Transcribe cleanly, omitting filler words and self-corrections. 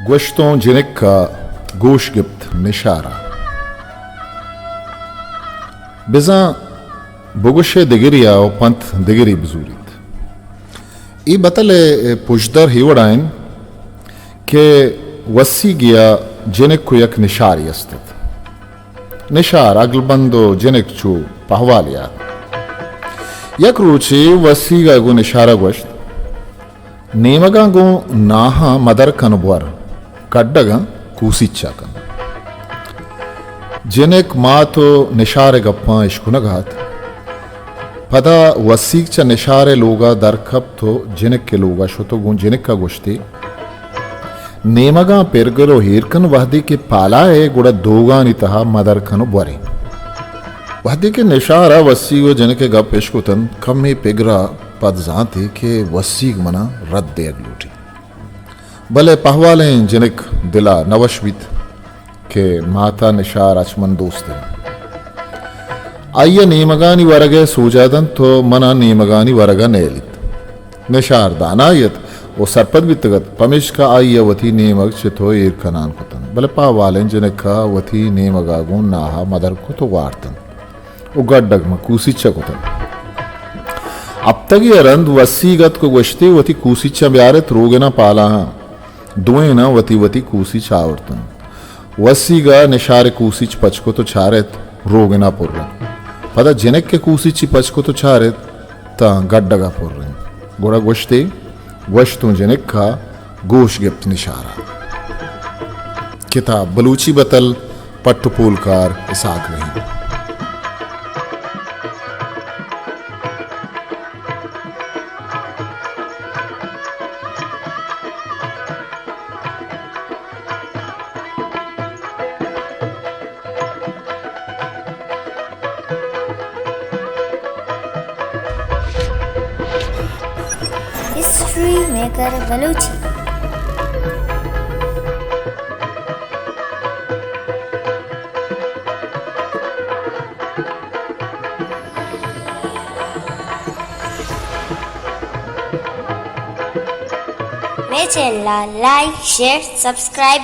Guashton Jenekka goş gibt nişara. Biza boguşe degiriya o pant degiri bizurit. I batale pujdar hiwadain ke wasi giya Jenekku yak nişari astat. Nişar aglbando Jenekçu pahvaliyat. Yak ruçi wasi ga gu nişara goşt. Nemaga gu naha madar kanubwar. Kaddaga kusichakan. Jenek maato nishare gappa ishkunagat. Pada wasikcha nishare loga darkapto jenek ke loga shoto gun jenek ka goshti. Nemaga pergalo hirkan wahdi ke palae guda dogani taha madar kanu bwari. Wahdi ke nishara wasi go jenek ke gap ishkutan kammi pegra पद जाते के वसीग मना रद्द अगलूटी भले पहवाले जनिक दिला नवश्वित के माता निशार अचमन दोस्त आइया नीमगानी वरगे सूजादन तो मना नीमगानी वरगा नेलित निशार दानायत वो सरपद बितगत पमिश का आइया वथी नीमग चितो एक खनान कुतन भले पहवाले जनिक का वथी नीमगा गुन नाहा मदर को तो वार्तन उगड्डग मकूसी चकुतन अब तक ये रंद वसीगत को गोश्ते वती कूसी ब्यारत रोगना पाला दुए ना वती वती कूसी चावर्तन वसीगा निशारे कूसी पचको तो छारत रोगना पुर्रन पता जनक के कूसी पचको तो छारत ता गड्डगा पुर्रन गोड़ा गोश्ते वश्तों जनक का गोश गिफ्त निशारा किताब बलूची बतल पट्टपोलकार इसाक रही History Maker Baluchi. मेरे चैनल लाइक शेयर सब्सक्राइब